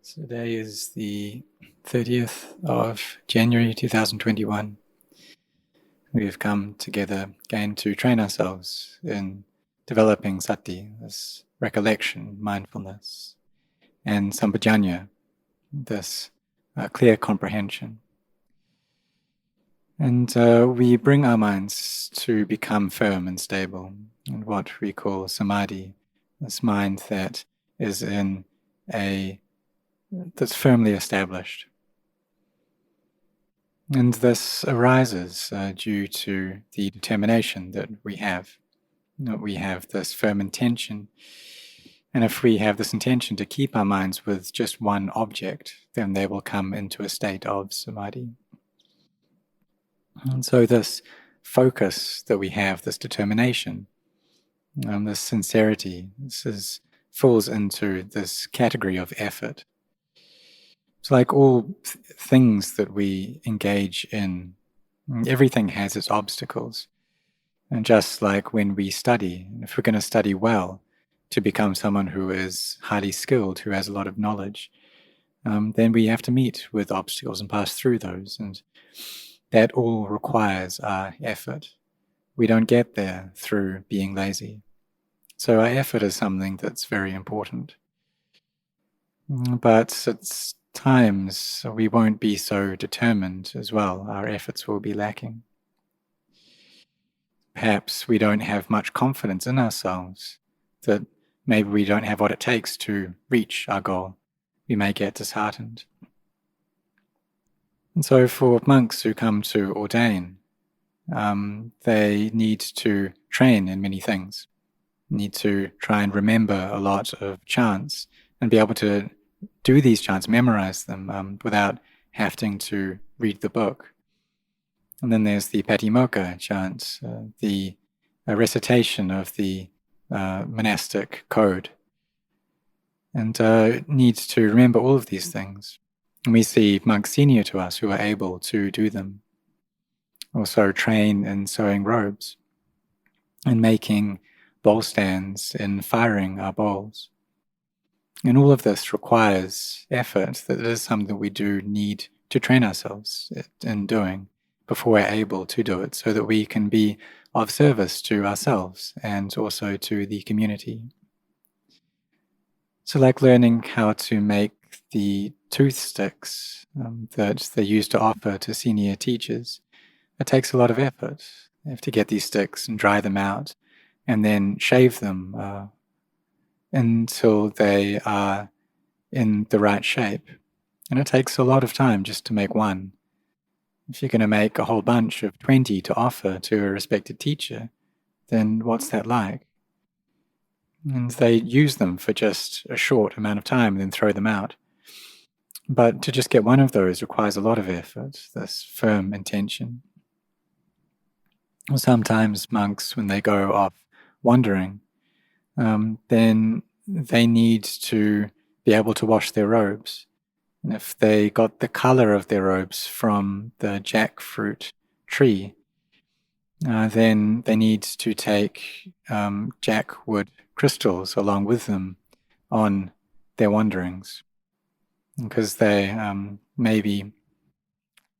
So today is the 30th of January 2021. We have come together again to train ourselves in developing sati, this recollection, mindfulness, and sampajanya, this clear comprehension. And we bring our minds to become firm and stable in what we call samadhi, this mind that is that's firmly established. And this arises due to the determination that we have. That we have this firm intention. And if we have this intention to keep our minds with just one object, then they will come into a state of samadhi. And so this focus that we have, this determination, this sincerity, falls into this category of effort. It's like all things that we engage in, everything has its obstacles. And just like when we study, if we're going to study well to become someone who is highly skilled, who has a lot of knowledge, then we have to meet with obstacles and pass through those. And that all requires our effort. We don't get there through being lazy. So our effort is something that's very important. But it's times we won't be so determined as well. Our efforts will be lacking. Perhaps we don't have much confidence in ourselves, that maybe we don't have what it takes to reach our goal. We may get disheartened. And so for monks who come to ordain, they need to train in many things, need to try and remember a lot of chants and be able to do these chants, memorize them without having to read the book. And then there's the Patimokkha chant, the recitation of the monastic code. And needs to remember all of these things. And we see monks senior to us who are able to do them. Also train in sewing robes and making bowl stands, in firing our bowls. And all of this requires effort. That is something that we do need to train ourselves in doing before we're able to do it, so that we can be of service to ourselves and also to the community. So like learning how to make the toothsticks that they used to offer to senior teachers, it takes a lot of effort. You have to get these sticks and dry them out and then shave them until they are in the right shape. And it takes a lot of time just to make one. If you're going to make a whole bunch of 20 to offer to a respected teacher, then what's that like? And they use them for just a short amount of time and then throw them out. But to just get one of those requires a lot of effort, this firm intention. Sometimes monks, when they go off wandering, then they need to be able to wash their robes. And if they got the color of their robes from the jackfruit tree, then they need to take jackwood crystals along with them on their wanderings, because they maybe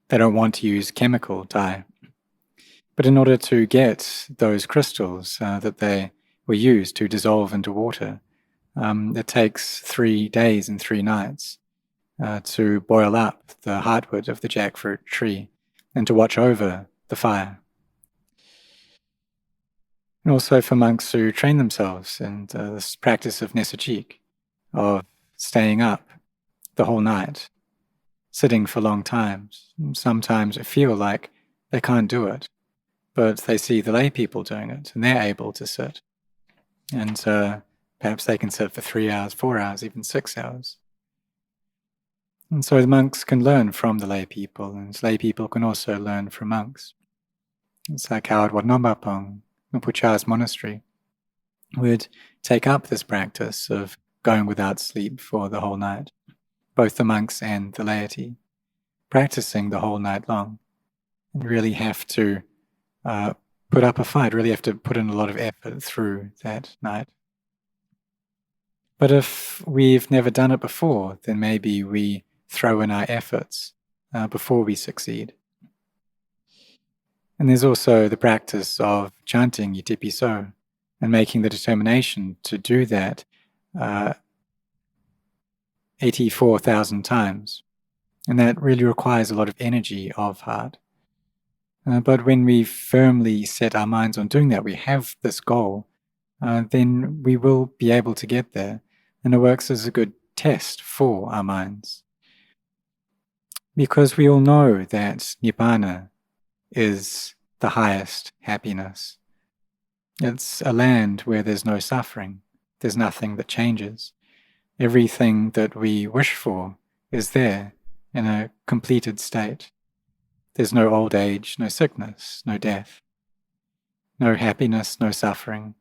they don't want to use chemical dye. But in order to get those crystals that they were used to dissolve into water, it takes 3 days and 3 nights to boil up the heartwood of the jackfruit tree and to watch over the fire. And also for monks who train themselves in this practice of nesachik, of staying up the whole night, sitting for long times. Sometimes feel like they can't do it, but they see the lay people doing it and they're able to sit. And perhaps they can sit for 3 hours, 4 hours, even 6 hours. And so the monks can learn from the lay people, and lay people can also learn from monks. It's like how at Wat Marp Jan Community's monastery would take up this practice of going without sleep for the whole night, both the monks and the laity, practicing the whole night long, and really have to put up a fight, really have to put in a lot of effort through that night. But if we've never done it before, then maybe we throw in our efforts before we succeed. And there's also the practice of chanting Itipiso and making the determination to do that 84,000 times. And that really requires a lot of energy of heart. But when we firmly set our minds on doing that, we have this goal, then we will be able to get there. And it works as a good test for our minds. Because we all know that Nibbana is the highest happiness. It's a land where there's no suffering. There's nothing that changes. Everything that we wish for is there in a completed state. There's no old age, no sickness, no death, no happiness, no suffering.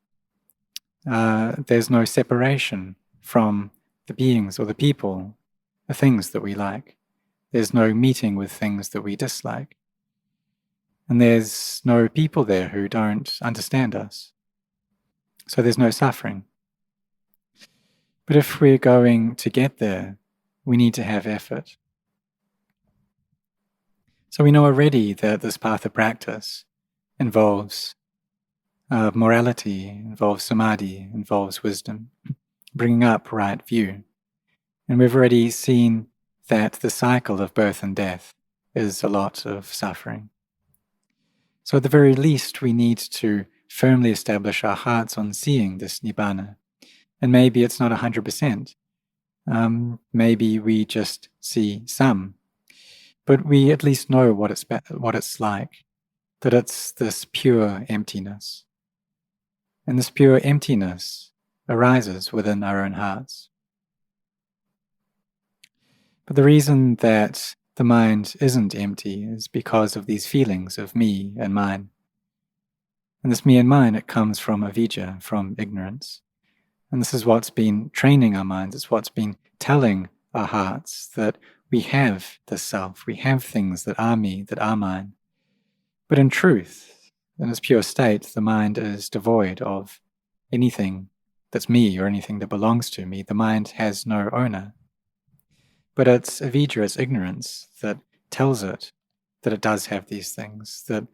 There's no separation from the beings or the people, the things that we like. There's no meeting with things that we dislike. And there's no people there who don't understand us. So there's no suffering. But if we're going to get there, we need to have effort. So we know already that this path of practice involves morality, involves samadhi, involves wisdom, bringing up right view. And we've already seen that the cycle of birth and death is a lot of suffering. So at the very least, we need to firmly establish our hearts on seeing this Nibbana. And maybe it's not 100%. Maybe we just see some. But we at least know what it's like, that it's this pure emptiness. And this pure emptiness arises within our own hearts. But the reason that the mind isn't empty is because of these feelings of me and mine. And this me and mine, it comes from avidya, from ignorance. And this is what's been training our minds. It's what's been telling our hearts that we have the self, we have things that are me, that are mine. But in truth, in its pure state, the mind is devoid of anything that's me or anything that belongs to me. The mind has no owner. But it's avidya, it's ignorance, that tells it that it does have these things, that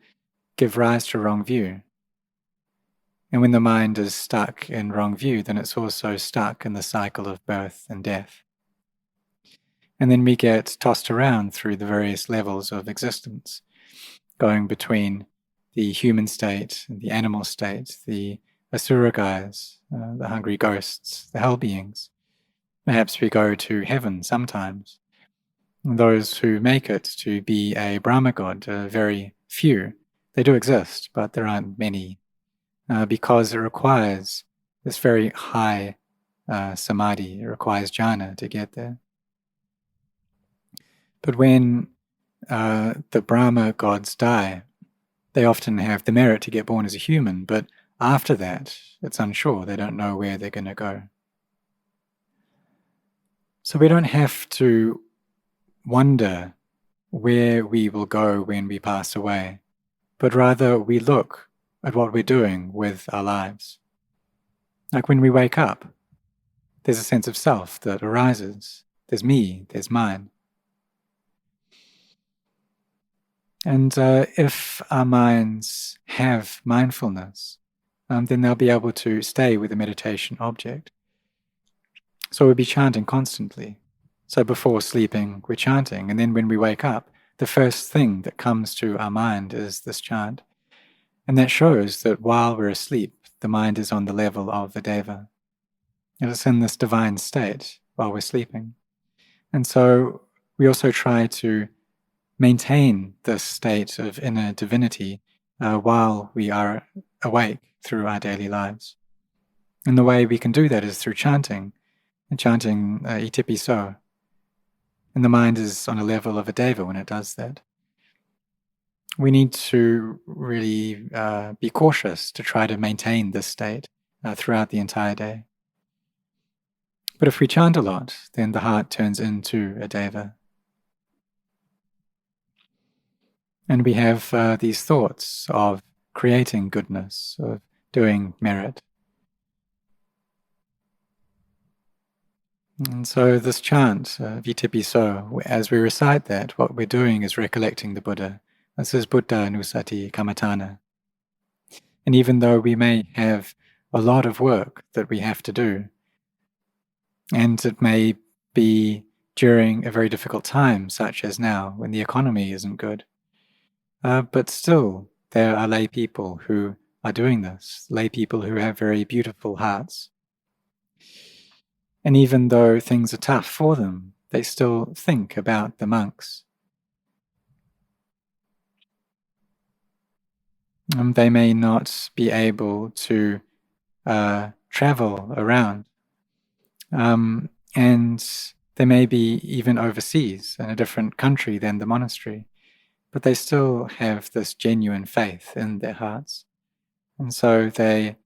give rise to wrong view. And when the mind is stuck in wrong view, then it's also stuck in the cycle of birth and death. And then we get tossed around through the various levels of existence, going between the human state, the animal state, the asura guys, the hungry ghosts, the hell beings. Perhaps we go to heaven sometimes. Those who make it to be a Brahma god are very few. They do exist, but there aren't many, because it requires this very high samadhi. It requires jhana to get there. But when the Brahma gods die, they often have the merit to get born as a human, but after that, it's unsure. They don't know where they're going to go. So we don't have to wonder where we will go when we pass away, but rather we look at what we're doing with our lives. Like when we wake up, there's a sense of self that arises. There's me, there's mine. And if our minds have mindfulness, then they'll be able to stay with the meditation object. So we'll be chanting constantly. So before sleeping, we're chanting, and then when we wake up, the first thing that comes to our mind is this chant. And that shows that while we're asleep, the mind is on the level of the deva. And it's in this divine state while we're sleeping. And so we also try to maintain this state of inner divinity while we are awake through our daily lives. And the way we can do that is through chanting, and chanting Itipiso. And the mind is on a level of a deva when it does that. We need to really be cautious to try to maintain this state throughout the entire day. But if we chant a lot, then the heart turns into a deva. And we have these thoughts of creating goodness, of doing merit. And so this chant, Vitipi So, as we recite that, what we're doing is recollecting the Buddha. This is Buddha Nusati Kammatthana. And even though we may have a lot of work that we have to do, and it may be during a very difficult time, such as now, when the economy isn't good, but still there are lay people who are doing this, lay people who have very beautiful hearts. And even though things are tough for them, they still think about the monks. They may not be able to travel around, and they may be even overseas in a different country than the monastery, but they still have this genuine faith in their hearts. And so they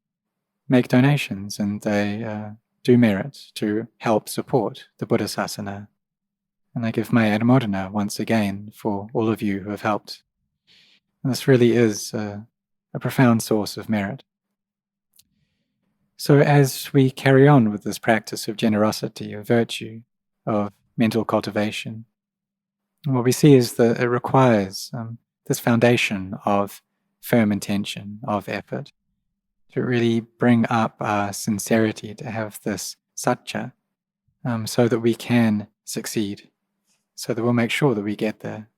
make donations and they do merit to help support the Buddha Sasana. And I give my anumodana once again for all of you who have helped. And this really is a profound source of merit. So as we carry on with this practice of generosity, of virtue, of mental cultivation, what we see is that it requires this foundation of firm intention, of effort, to really bring up our sincerity, to have this satya, so that we can succeed, so that we'll make sure that we get there.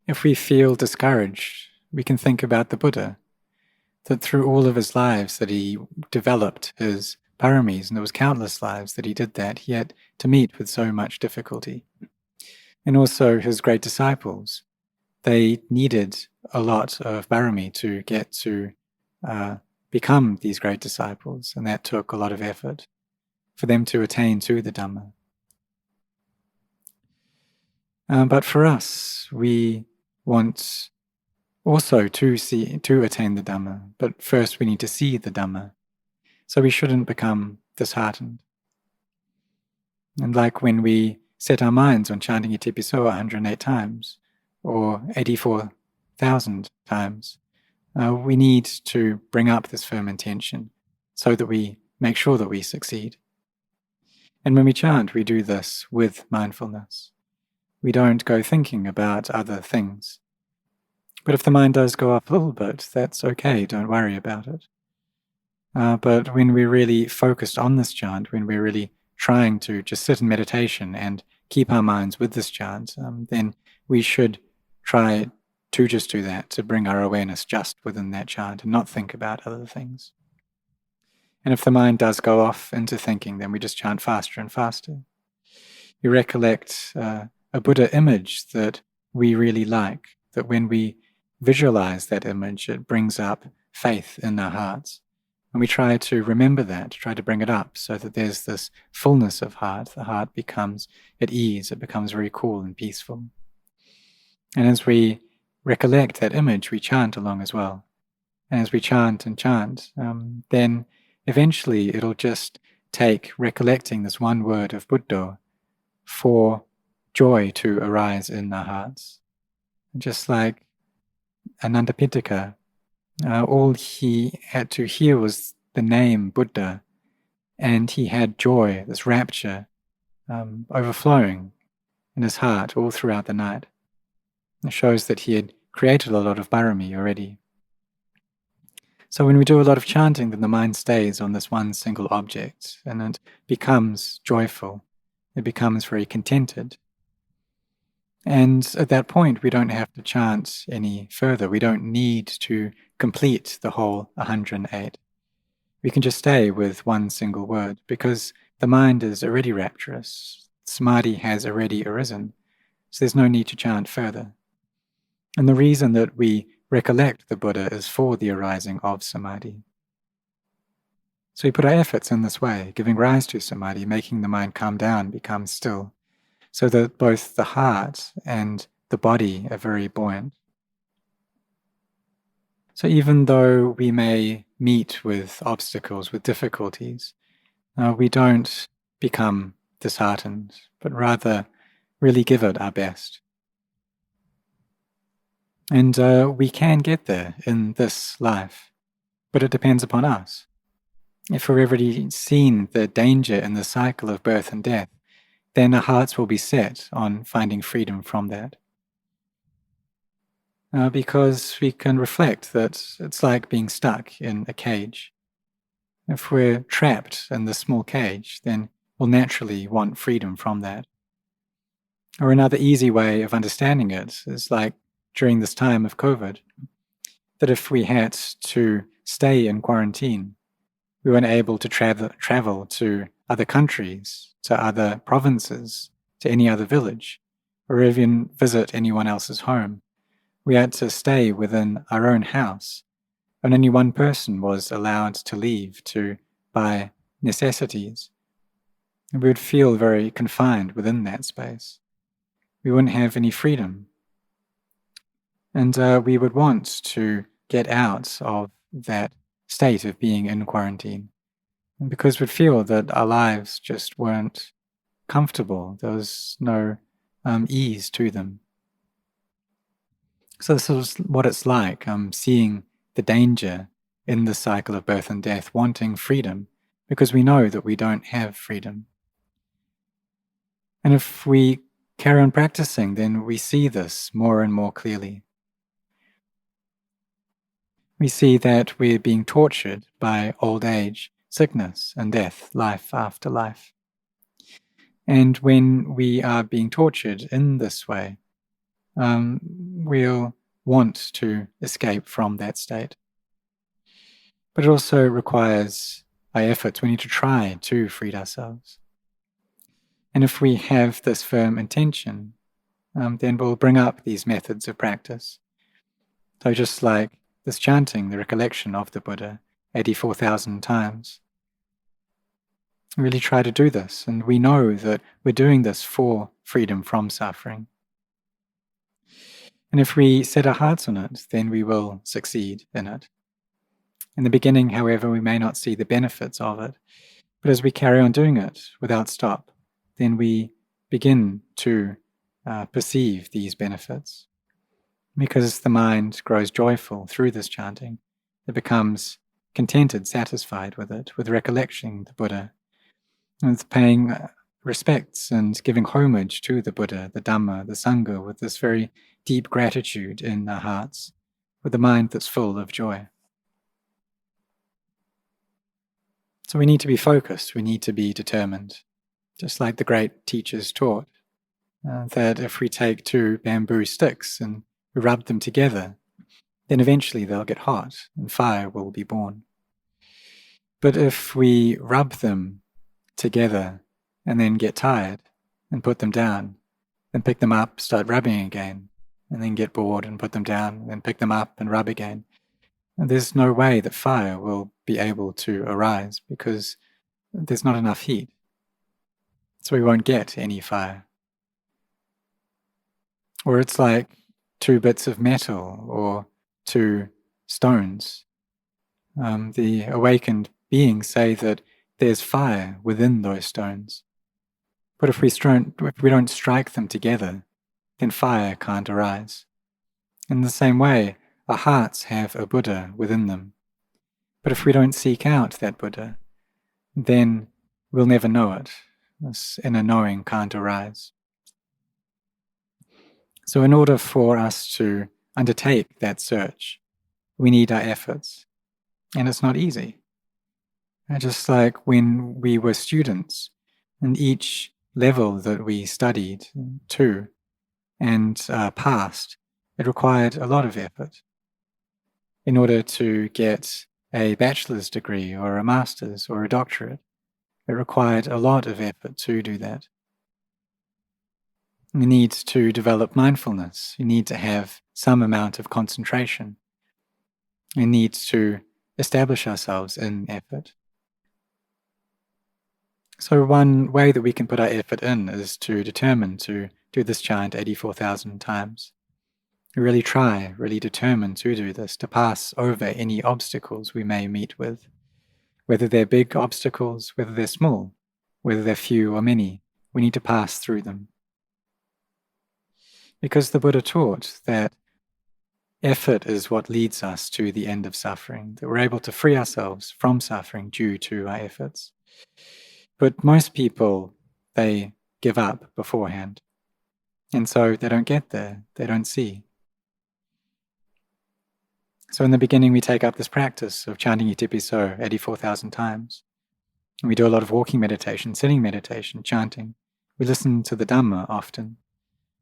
If we feel discouraged, we can think about the Buddha, that through all of his lives that he developed his paramis, and there was countless lives that he did that, he had to meet with so much difficulty. And also his great disciples, they needed a lot of parami to get to become these great disciples, and that took a lot of effort for them to attain to the Dhamma. But for us, we want also to attain the Dhamma, but first we need to see the Dhamma. So we shouldn't become disheartened. And like when we set our minds on chanting Itipiso 108 times, or 84,000 times, we need to bring up this firm intention so that we make sure that we succeed. And when we chant, we do this with mindfulness. We don't go thinking about other things. But if the mind does go up a little bit, that's okay, don't worry about it. But when we're really focused on this chant, when we're really trying to just sit in meditation and keep our minds with this chant, then we should try to just do that, to bring our awareness just within that chant and not think about other things. And if the mind does go off into thinking, then we just chant faster and faster. You recollect a Buddha image that we really like, that when we visualize that image, it brings up faith in our hearts. And we try to remember that, try to bring it up so that there's this fullness of heart. The heart becomes at ease, it becomes very cool and peaceful. And as we recollect that image, we chant along as well. And as we chant and chant, then eventually it'll just take recollecting this one word of Buddha for joy to arise in our hearts. Just like Anandapindika, all he had to hear was the name Buddha, and he had joy, this rapture, overflowing in his heart all throughout the night. It shows that he had created a lot of parami already. So when we do a lot of chanting, then the mind stays on this one single object, and it becomes joyful. It becomes very contented. And at that point, we don't have to chant any further. We don't need to complete the whole 108. We can just stay with one single word, because the mind is already rapturous. Samadhi has already arisen, so there's no need to chant further. And the reason that we recollect the Buddha is for the arising of Samadhi. So we put our efforts in this way, giving rise to Samadhi, making the mind calm down, become still, so that both the heart and the body are very buoyant. So even though we may meet with obstacles, with difficulties, we don't become disheartened, but rather really give it our best. And we can get there in this life, but it depends upon us. if we've already seen the danger in the cycle of birth and death, then our hearts will be set on finding freedom from that. Because we can reflect that it's like being stuck in a cage. If we're trapped in this small cage, then we'll naturally want freedom from that. Or another easy way of understanding it is like during this time of COVID, that if we had to stay in quarantine, we weren't able to travel to other countries, to other provinces, to any other village, or even visit anyone else's home. We had to stay within our own house, and only one person was allowed to leave to buy necessities. And we would feel very confined within that space. We wouldn't have any freedom. And we would want to get out of that state of being in quarantine. And because we'd feel that our lives just weren't comfortable, there was no ease to them. So this is what it's like, seeing the danger in the cycle of birth and death, wanting freedom, because we know that we don't have freedom. And if we carry on practicing, then we see this more and more clearly. We see that we're being tortured by old age, sickness, and death, life after life. And when we are being tortured in this way, we'll want to escape from that state. But it also requires our efforts. We need to try to free ourselves. And if we have this firm intention, then we'll bring up these methods of practice. So just like this chanting, the recollection of the Buddha, 84,000 times. Really try to do this, and we know that we're doing this for freedom from suffering. And if we set our hearts on it, then we will succeed in it. In the beginning, however, we may not see the benefits of it, but as we carry on doing it without stop, then we begin to perceive these benefits. Because the mind grows joyful through this chanting, it becomes contented, satisfied with it, with recollecting the Buddha, and with paying respects and giving homage to the Buddha, the Dhamma, the Sangha, with this very deep gratitude in our hearts, with a mind that's full of joy. So we need to be focused, we need to be determined, just like the great teachers taught, that if we take two bamboo sticks and we rub them together, then eventually they'll get hot and fire will be born. But if we rub them together and then get tired and put them down, then pick them up, start rubbing again, and then get bored and put them down, then pick them up and rub again, and there's no way that fire will be able to arise because there's not enough heat. So we won't get any fire. Or it's like two bits of metal or two stones. The awakened beings say that there's fire within those stones. But if we don't strike them together, then fire can't arise. In the same way, our hearts have a Buddha within them. But if we don't seek out that Buddha, then we'll never know it. This inner knowing can't arise. So in order for us to undertake that search, we need our efforts. And it's not easy. Just like when we were students, and each level that we studied to and passed, it required a lot of effort. In order to get a bachelor's degree or a master's or a doctorate, it required a lot of effort to do that. We need to develop mindfulness. You need to have some amount of concentration. We need to establish ourselves in effort. So one way that we can put our effort in is to determine to do this chant 84,000 times. Really try, really determine to do this, to pass over any obstacles we may meet with, whether they're big obstacles, whether they're small, whether they're few or many, we need to pass through them. Because the Buddha taught that effort is what leads us to the end of suffering, that we're able to free ourselves from suffering due to our efforts. But most people, they give up beforehand. And so they don't get there, they don't see. So in the beginning, we take up this practice of chanting Itipiso 84,000 times. And we do a lot of walking meditation, sitting meditation, chanting. We listen to the Dhamma often.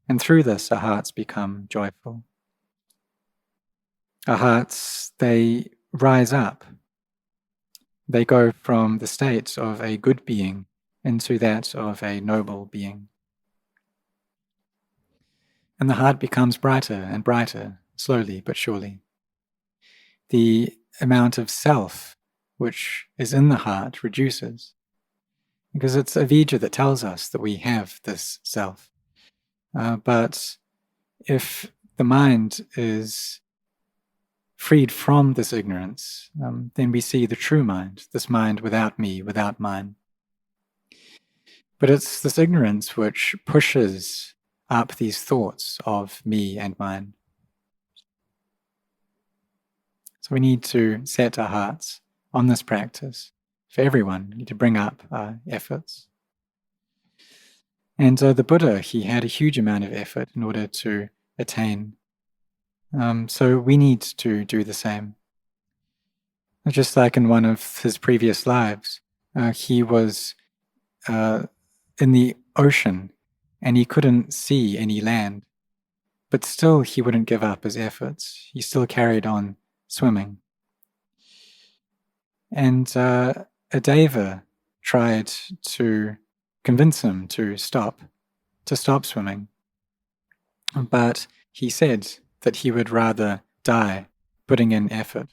And through this, our hearts become joyful. Our hearts, they rise up. They go from the state of a good being into that of a noble being. And the heart becomes brighter and brighter, slowly but surely. The amount of self which is in the heart reduces, because it's avijja that tells us that we have this self. But if the mind is freed from this ignorance, then we see the true mind, this mind without me, without mine. But it's this ignorance which pushes up these thoughts of me and mine. So we need to set our hearts on this practice. For everyone, we need to bring up our efforts. And the Buddha, he had a huge amount of effort in order to attain. So we need to do the same. Just like in one of his previous lives, he was in the ocean and he couldn't see any land, but still he wouldn't give up his efforts. He still carried on swimming. And Adeva tried to convince him to stop swimming. But he said that he would rather die putting in effort,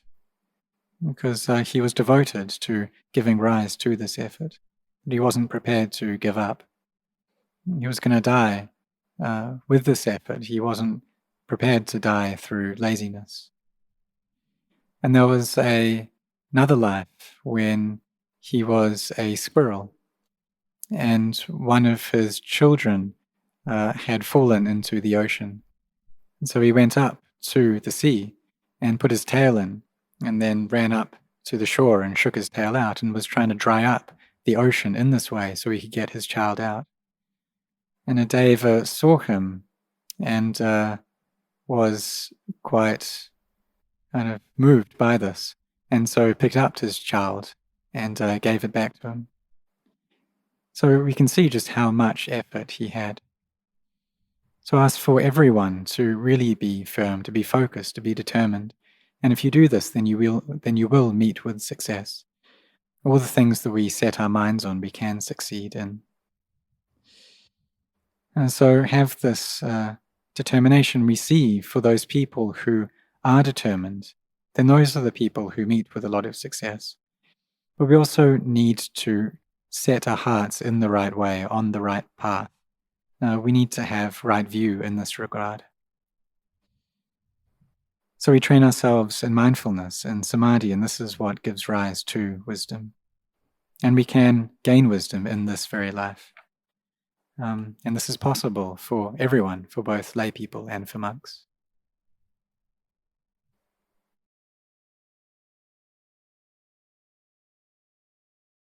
because he was devoted to giving rise to this effort. But he wasn't prepared to give up. He was going to die with this effort. He wasn't prepared to die through laziness. And there was another life when he was a squirrel, and one of his children had fallen into the ocean. And so he went up to the sea and put his tail in, and then ran up to the shore and shook his tail out and was trying to dry up the ocean in this way so he could get his child out. And Adeva saw him and was quite kind of moved by this, and so picked up his child and gave it back to him. So we can see just how much effort he had. So ask for everyone to really be firm, to be focused, to be determined. And if you do this, then you will meet with success. All the things that we set our minds on, we can succeed in. And so have this determination we see for those people who are determined. Then those are the people who meet with a lot of success. But we also need to set our hearts in the right way, on the right path. We need to have right view in this regard. So we train ourselves in mindfulness and samadhi, and this is what gives rise to wisdom. And we can gain wisdom in this very life. And this is possible for everyone, for both lay people and for monks.